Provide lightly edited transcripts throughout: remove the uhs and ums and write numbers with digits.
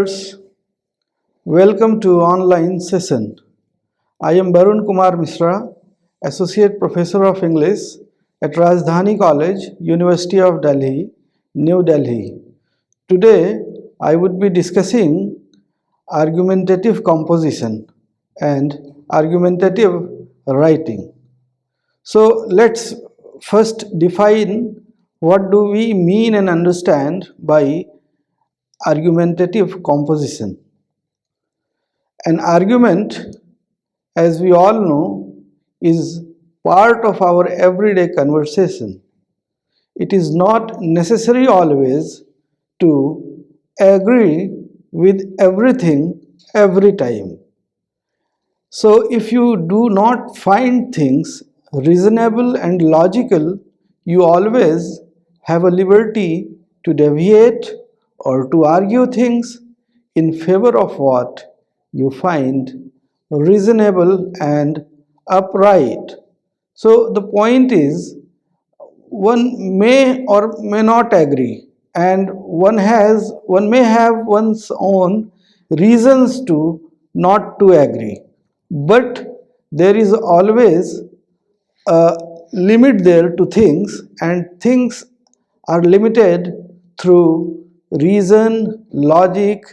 viewers, welcome to online session. I am Barun Kumar Mishra, Associate Professor of English at Rajdhani College, University of Delhi, New Delhi. Today, I would be discussing argumentative composition and argumentative writing. So, let's first define what do we mean and understand by argumentative composition. An argument, as we all know, is part of our everyday conversation. It is not necessary always to agree with everything every time. So, if you do not find things reasonable and logical, you always have a liberty to deviate or to argue things in favor of what you find reasonable and upright. So the point is, one may or may not agree, and one may have one's own reasons to not to agree, but there is always a limit there to things, and things are limited through reason, logic,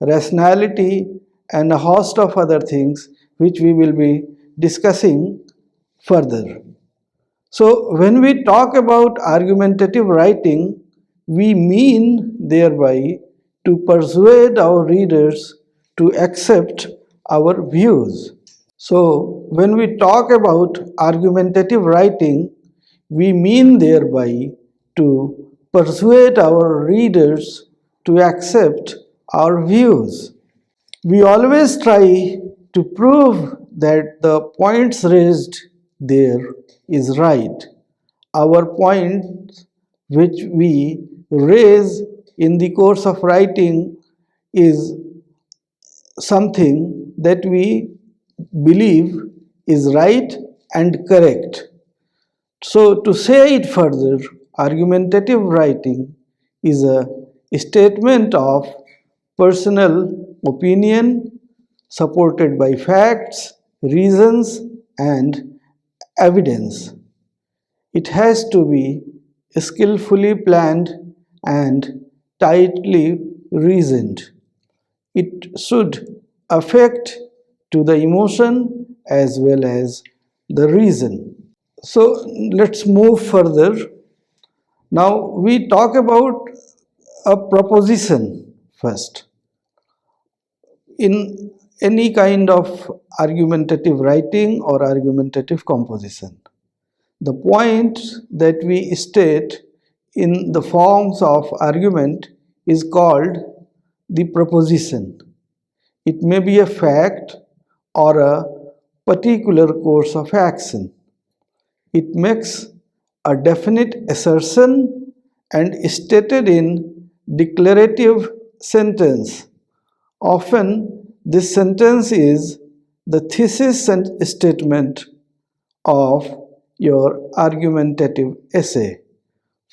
rationality, and a host of other things which we will be discussing further. So, when we talk about argumentative writing, we mean thereby to persuade our readers to accept our views. So, when we talk about argumentative writing, we mean thereby to persuade our readers to accept our views. We always try to prove that the points raised there is right. Our points which we raise in the course of writing is something that we believe is right and correct. So, to say it further, argumentative writing is a statement of personal opinion supported by facts, reasons, and evidence. It has to be skillfully planned and tightly reasoned. It should affect to the emotion as well as the reason. So let's move further. Now we talk about a proposition first. In any kind of argumentative writing or argumentative composition, the point that we state in the forms of argument is called the proposition. It may be a fact or a particular course of action. It makes a definite assertion and stated in declarative sentence. Often this sentence is the thesis statement of your argumentative essay.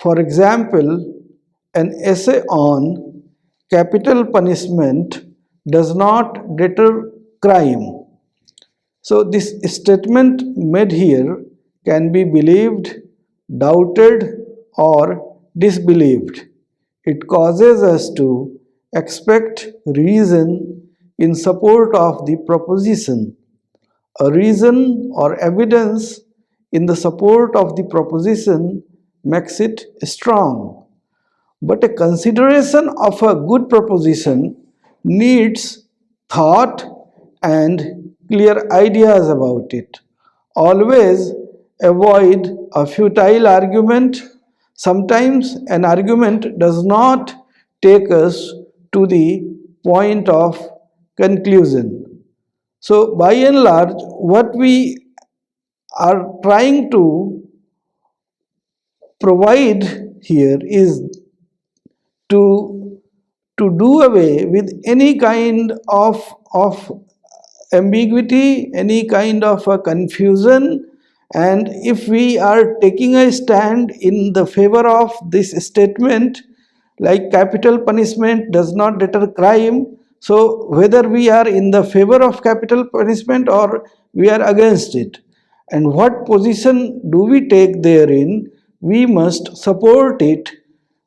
For example, an essay on capital punishment does not deter crime. So this statement made here can be believed, doubted, or disbelieved. It causes us to expect reason in support of the proposition. A reason or evidence in the support of the proposition makes it strong. But a consideration of a good proposition needs thought and clear ideas about it. Always avoid a futile argument. Sometimes an argument does not take us to the point of conclusion. So, by and large, what we are trying to provide here is to do away with any kind of ambiguity, any kind of a confusion, and if we are taking a stand in the favor of this statement, like capital punishment does not deter crime, So whether we are in the favor of capital punishment or we are against it, and what position do we take therein, we must support it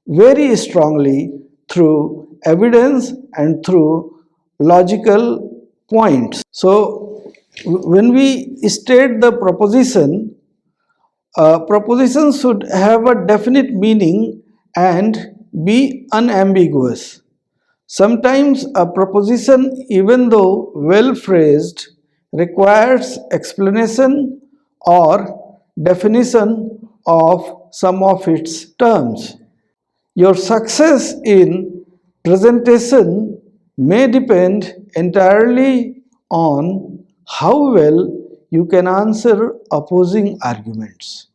very strongly through evidence and through logical points. So when we state the proposition, proposition should have a definite meaning and be unambiguous. Sometimes a proposition, even though well phrased, requires explanation or definition of some of its terms. Your success in presentation may depend entirely on how well you can answer opposing arguments.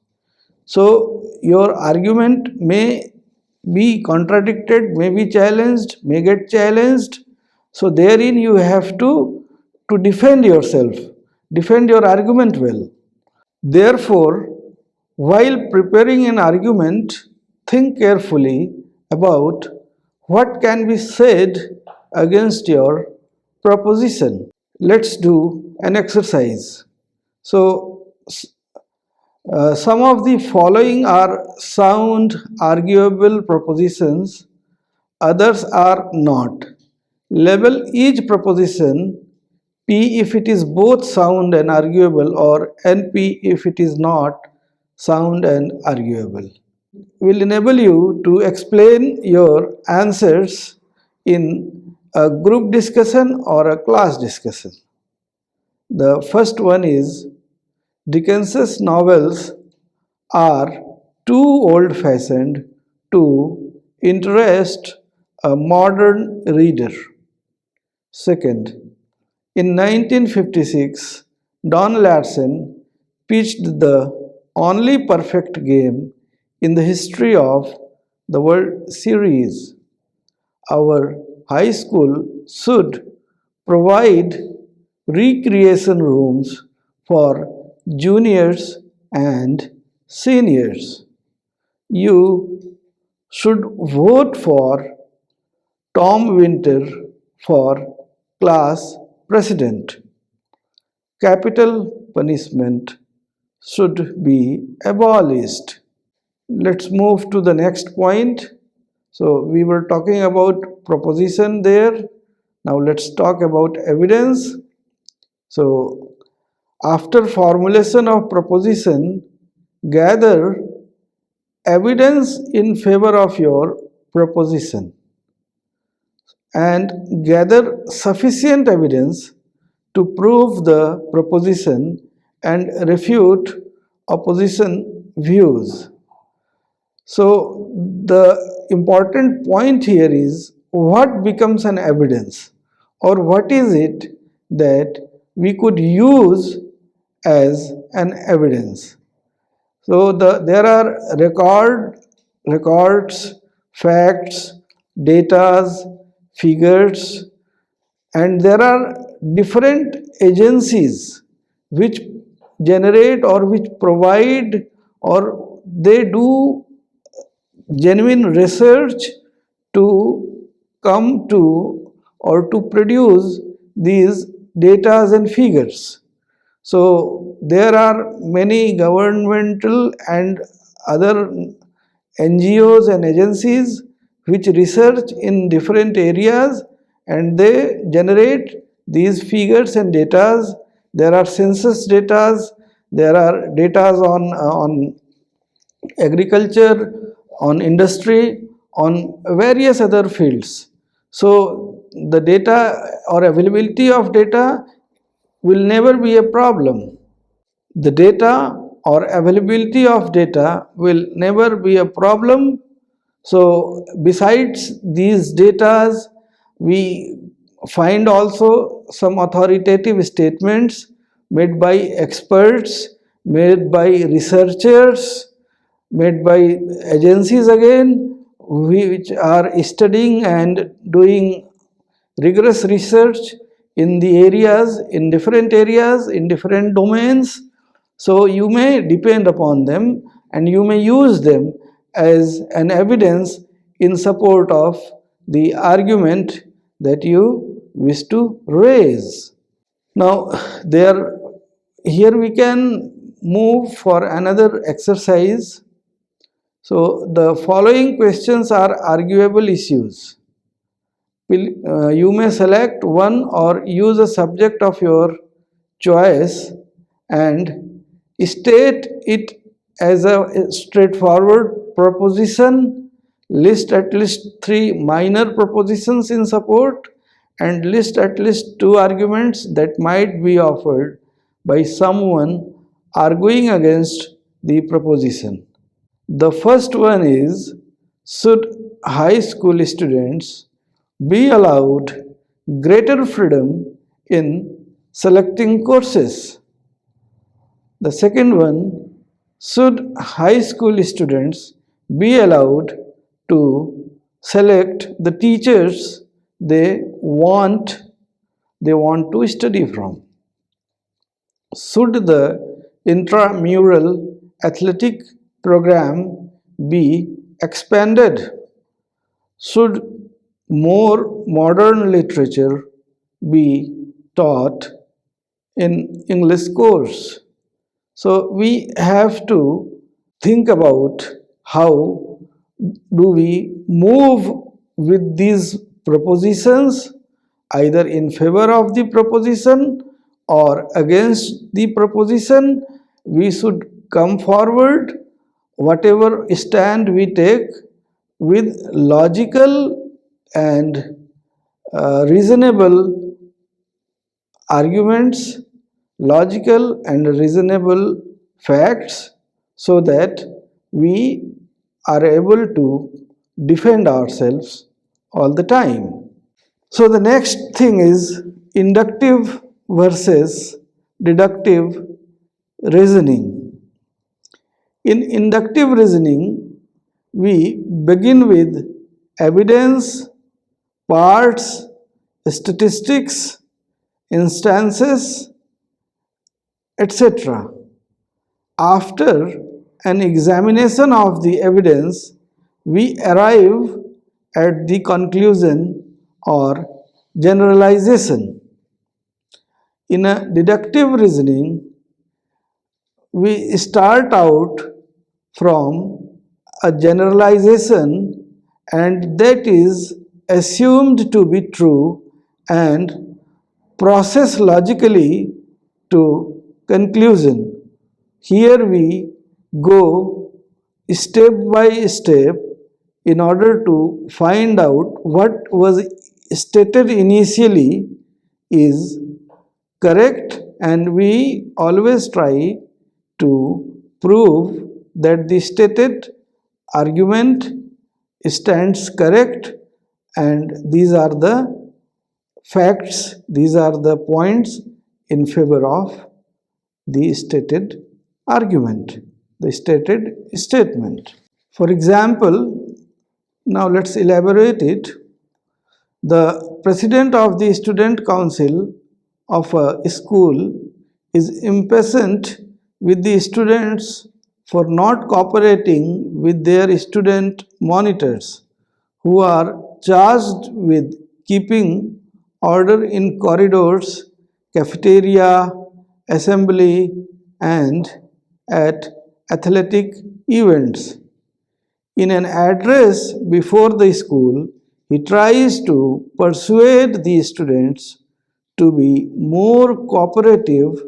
So, your argument may be contradicted, may be challenged, may get challenged. So, therein you have to defend yourself, defend your argument well. Therefore, while preparing an argument, think carefully about what can be said against your proposition. Let's do an exercise. So, some of the following are sound, arguable propositions, others are not. Label each proposition P if it is both sound and arguable, or NP if it is not sound and arguable. Will enable you to explain your answers in a group discussion or a class discussion. The first one is Dickens's novels are too old fashioned to interest a modern reader. Second, in 1956, Don Larson pitched the only perfect game in the history of the World Series. Our high school should provide recreation rooms for juniors and seniors. You should vote for Tom Winter for class president. Capital punishment should be abolished. Let's move to the next point. So we were talking about proposition there. Now let's talk about evidence. So after formulation of proposition, gather evidence in favor of your proposition and gather sufficient evidence to prove the proposition and refute opposition views. So the important point here is what becomes an evidence, or what is it that we could use as an evidence. So there are records, facts, datas, figures, and there are different agencies which generate or which provide or they do genuine research to come to or to produce these datas and figures. So there are many governmental and other NGOs and agencies which research in different areas and they generate these figures and datas. There are census datas, there are datas on agriculture, on industry, on various other fields. So the data or availability of data will never be a problem. The data or availability of data will never be a problem. So besides these datas, we find also some authoritative statements made by experts, made by researchers, made by agencies again, which are studying and doing rigorous research in the areas, in different domains. So you may depend upon them and you may use them as an evidence in support of the argument that you wish to raise. Now, here we can move for another exercise. So, the following questions are arguable issues. You may select one or use a subject of your choice and state it as a straightforward proposition, list at least 3 minor propositions in support, and list at least 2 arguments that might be offered by someone arguing against the proposition. The first one is, should high school students be allowed greater freedom in selecting courses? The second one, should high school students be allowed to select the teachers they want to study from? Should the intramural athletic program be expanded? Should more modern literature be taught in English course? So we have to think about how do we move with these propositions, either in favor of the proposition or against the proposition. We should come forward, whatever stand we take, with logical and reasonable arguments, logical and reasonable facts, so that we are able to defend ourselves all the time. So the next thing is inductive versus deductive reasoning. In inductive reasoning, we begin with evidence, parts, statistics, instances, etc. After an examination of the evidence, we arrive at the conclusion or generalization. In a deductive reasoning, we start out from a generalization, and that is assumed to be true and process logically to conclusion. Here we go step by step in order to find out what was stated initially is correct, and we always try to prove that the stated argument stands correct, and these are the facts, these are the points in favor of the stated argument, the stated statement. For example, now let's elaborate it. The president of the student council of a school is impatient with the students for not cooperating with their student monitors, who are charged with keeping order in corridors, cafeteria, assembly, and at athletic events. In an address before the school, he tries to persuade the students to be more cooperative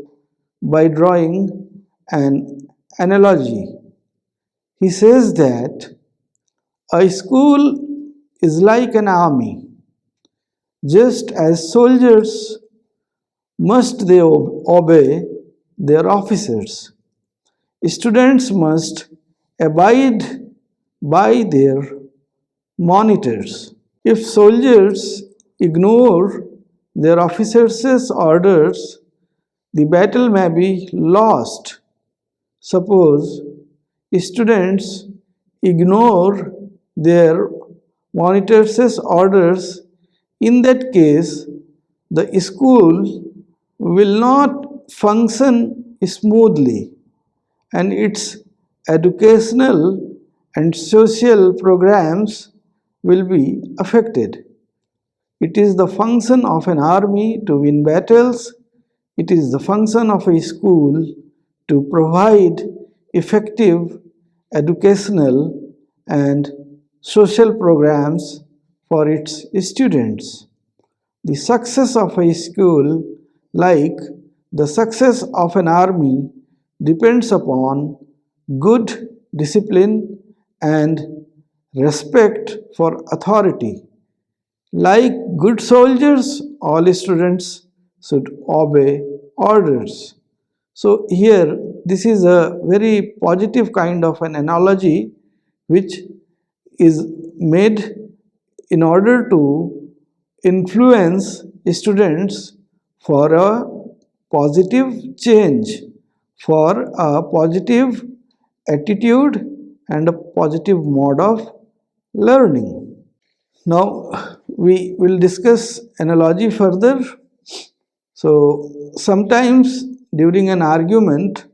by drawing an analogy. He says that a school is like an army. Just as soldiers must they obey their officers, students must abide by their monitors. If soldiers ignore their officers' orders, the battle may be lost. Suppose students ignore their monitors' orders. In that case, the school will not function smoothly, and its educational and social programs will be affected. It is the function of an army to win battles. It is the function of a school to provide effective educational and social programs for its students. The success of a school, like the success of an army, depends upon good discipline and respect for authority. Like good soldiers, all students should obey orders. So here, this is a very positive kind of an analogy which is made in order to influence students for a positive change, for a positive attitude and a positive mode of learning. Now we will discuss analogy further. So sometimes during an argument,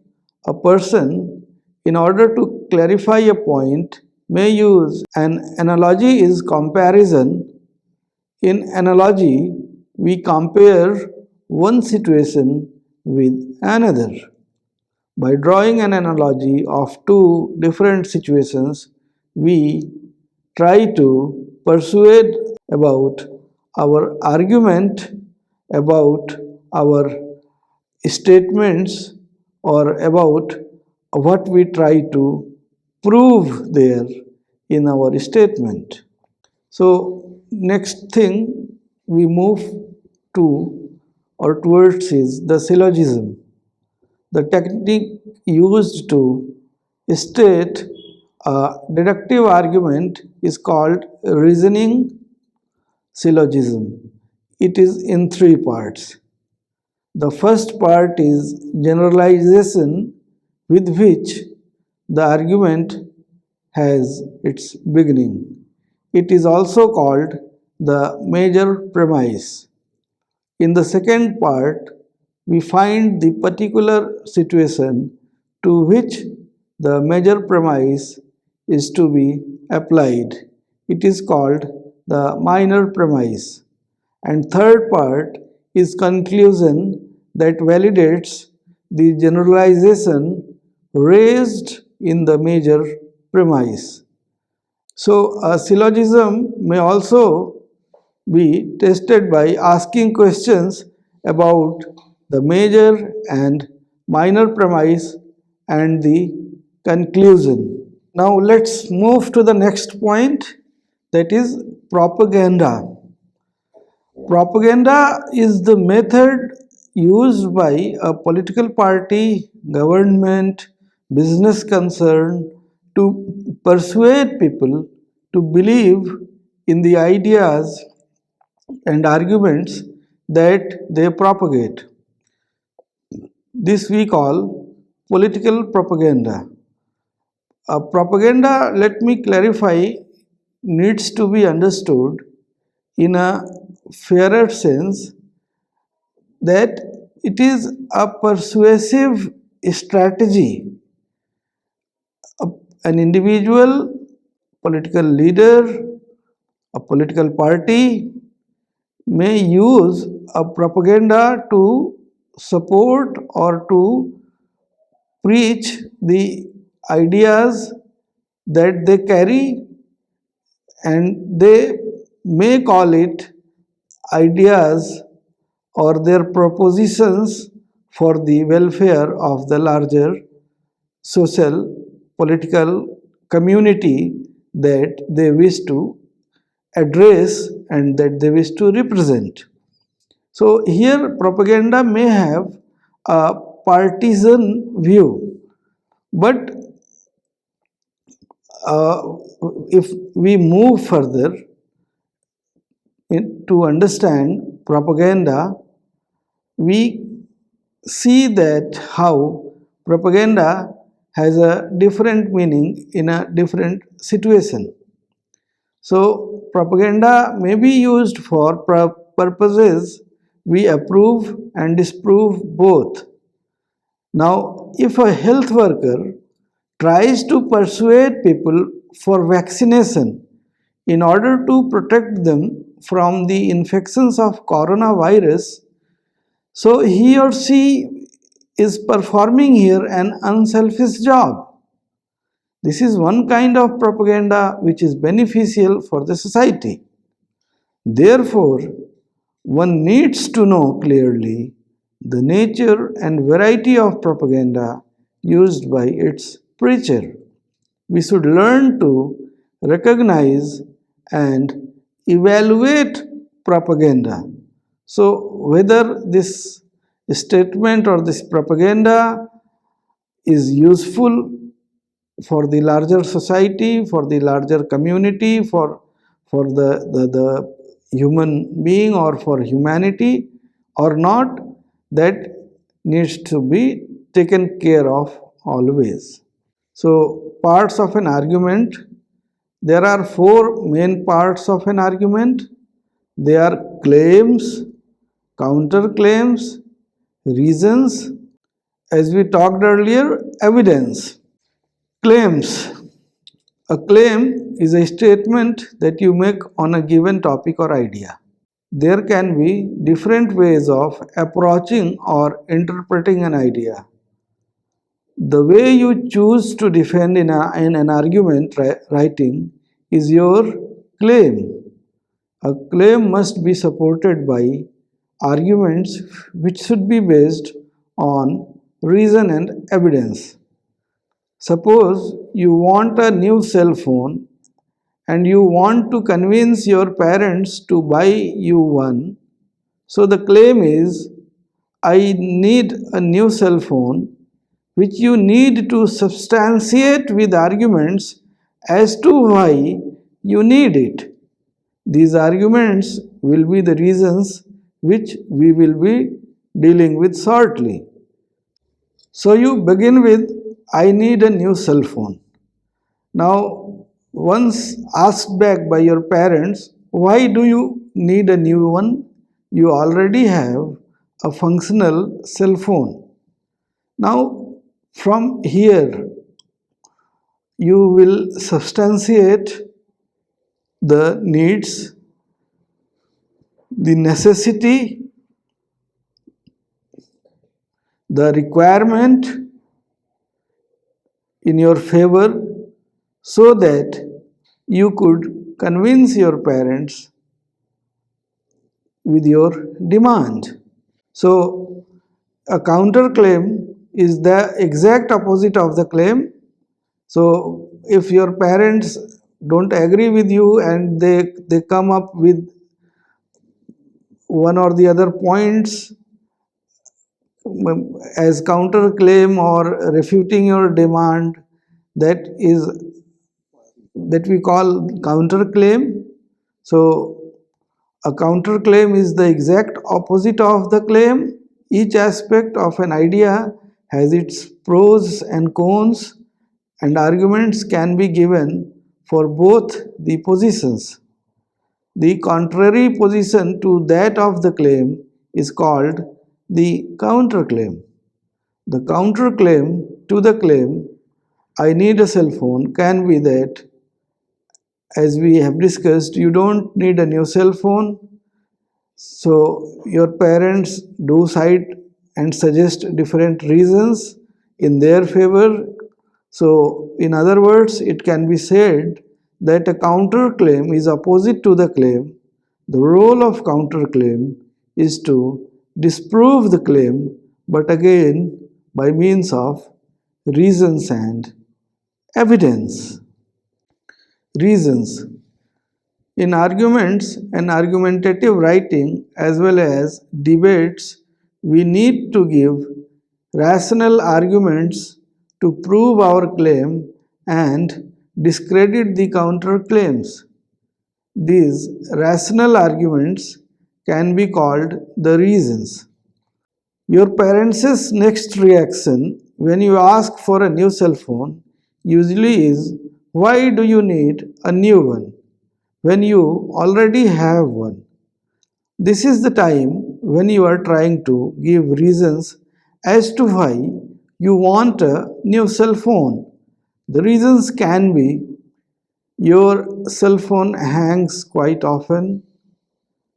a person, in order to clarify a point, may use an analogy is comparison. In analogy, we compare one situation with another. By drawing an analogy of two different situations, we try to persuade about our argument, about our statements, or about what we try to prove there in our statement. So next thing we move to or towards is the syllogism. The technique used to state a deductive argument is called reasoning syllogism. It is in three parts. The first part is generalization with which the argument has its beginning. It is also called the major premise. In the second part, we find the particular situation to which the major premise is to be applied. It is called the minor premise. And third part is conclusion that validates the generalization raised in the major premise. So a syllogism may also be tested by asking questions about the major and minor premise and the conclusion. Now let's move to the next point, that is propaganda. Propaganda is the method used by a political party, government, business concern to persuade people to believe in the ideas and arguments that they propagate. This we call political propaganda. Propaganda, let me clarify, needs to be understood in a fairer sense that it is a persuasive strategy. An individual, political leader, a political party may use a propaganda to support or to preach the ideas that they carry, and they may call it ideas or their propositions for the welfare of the larger social political community that they wish to address and that they wish to represent. So here propaganda may have a partisan view, but if we move further to understand propaganda, we see that how propaganda has a different meaning in a different situation. So propaganda may be used for purposes we approve and disapprove both. Now, if a health worker tries to persuade people for vaccination, in order to protect them from the infections of coronavirus. So he or she is performing here an unselfish job. This is one kind of propaganda which is beneficial for the society. Therefore, one needs to know clearly the nature and variety of propaganda used by its preacher. We should learn to recognize and evaluate propaganda. So, whether this statement or this propaganda is useful for the larger society, for the larger community, for the human being or for humanity or not, that needs to be taken care of always. So, parts of an argument, there are four main parts of an argument. They are claims, counterclaims, reasons, as we talked earlier, evidence. Claims. A claim is a statement that you make on a given topic or idea. There can be different ways of approaching or interpreting an idea. The way you choose to defend in an argument writing is your claim. A claim must be supported by arguments which should be based on reason and evidence. Suppose you want a new cell phone and you want to convince your parents to buy you one. So the claim is, I need a new cell phone, which you need to substantiate with arguments as to why you need it. These arguments will be the reasons which we will be dealing with shortly. So you begin with, I need a new cell phone. Now, once asked back by your parents, why do you need a new one? You already have a functional cell phone. Now, from here, you will substantiate the needs, the necessity, the requirement in your favor so that you could convince your parents with your demand. So, a counterclaim is the exact opposite of the claim. So, if your parents don't agree with you and they come up with one or the other points as counterclaim or refuting your demand, that we call counterclaim. So a counterclaim is the exact opposite of the claim. Each aspect of an idea has its pros and cons, and arguments can be given for both the positions. The contrary position to that of the claim is called the counterclaim. The counterclaim to the claim, I need a cell phone, can be that, as we have discussed, you don't need a new cell phone. So your parents do cite and suggest different reasons in their favor. So in other words, it can be said that a counterclaim is opposite to the claim. The role of counterclaim is to disprove the claim, but again by means of reasons and evidence. Reasons. In arguments and argumentative writing as well as debates, we need to give rational arguments to prove our claim and discredit the counterclaims. These rational arguments can be called the reasons. Your parents' next reaction when you ask for a new cell phone usually is, why do you need a new one when you already have one? This is the time when you are trying to give reasons as to why you want a new cell phone. The reasons can be, Your cell phone hangs quite often.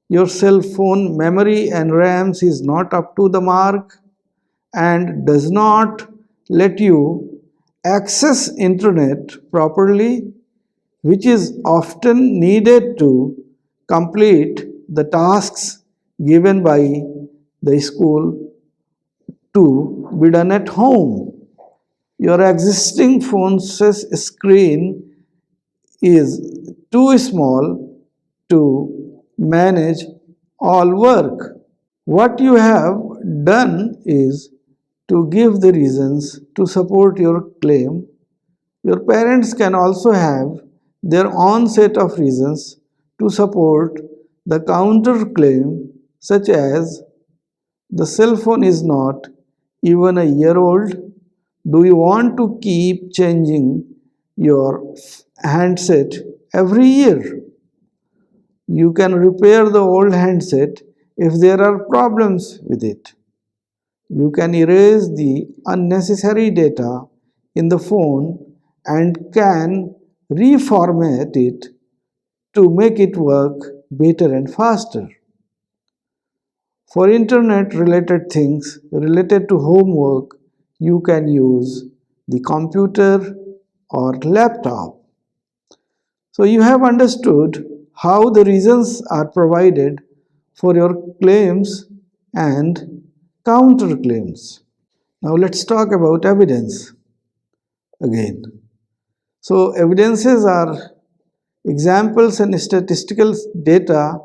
Your cell phone memory and RAMs is not up to the mark and does not let you access internet properly, which is often needed to complete the tasks given by the school to be done at home. Your existing phone's screen is too small to manage all work. What you have done is to give the reasons to support your claim. Your parents can also have their own set of reasons to support the counterclaim, such as the cell phone is not even a year old. Do you want to keep changing your handset every year? You can repair the old handset if there are problems with it. You can erase the unnecessary data in the phone and can reformat it to make it work better and faster. For internet related things related to homework, you can use the computer or laptop. So you have understood how the reasons are provided for your claims and counterclaims. Now let's talk about evidence again. So evidences are examples and statistical data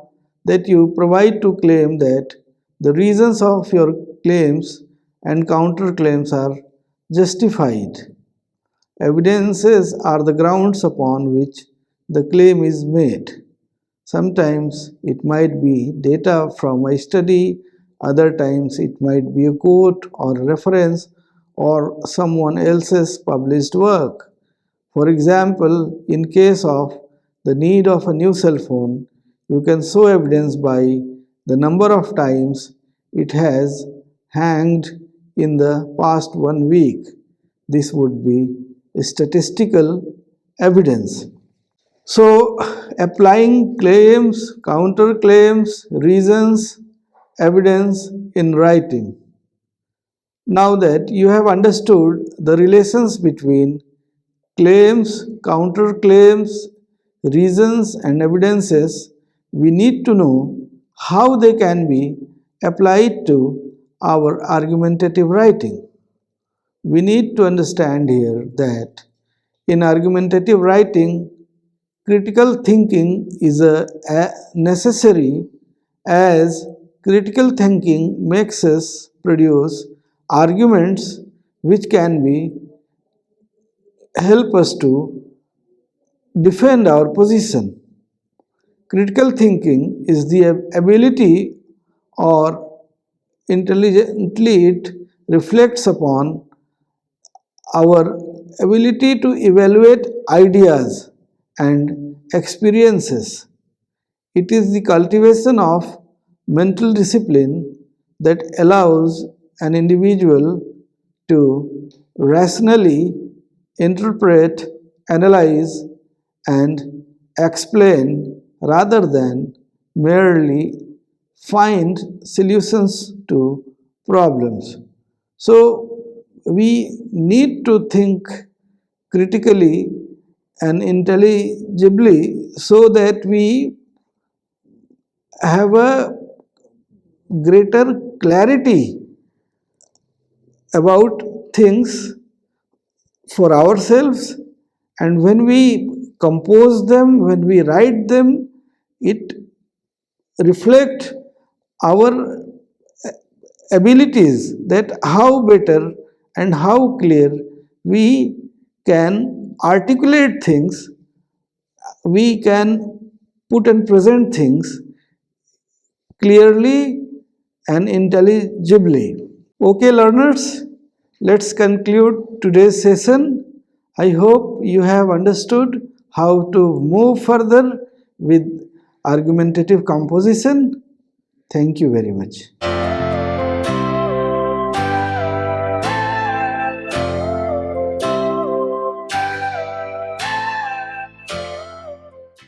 that you provide to claim that the reasons of your claims and counterclaims are justified. Evidences are the grounds upon which the claim is made. Sometimes it might be data from a study, other times it might be a quote or reference or someone else's published work. For example, in case of the need of a new cell phone, you can show evidence by the number of times it has hanged in the past 1 week. This would be statistical evidence. So, applying claims, counterclaims, reasons, evidence in writing. Now that you have understood the relations between claims, counterclaims, reasons, and evidences, we need to know how they can be applied to our argumentative writing. We need to understand here that in argumentative writing, critical thinking is a necessary, as critical thinking makes us produce arguments which can be help us to defend our position. Critical thinking is the ability or intelligently it reflects upon our ability to evaluate ideas and experiences. It is the cultivation of mental discipline that allows an individual to rationally interpret, analyze, and explain rather than merely find solutions to problems. So, we need to think critically and intelligibly so that we have a greater clarity about things for ourselves, and when we compose them, when we write them, it reflects our abilities, that how better and how clear we can articulate things, we can put and present things clearly and intelligibly. Okay, learners, let's conclude today's session. I hope you have understood how to move further with argumentative composition. Thank you very much.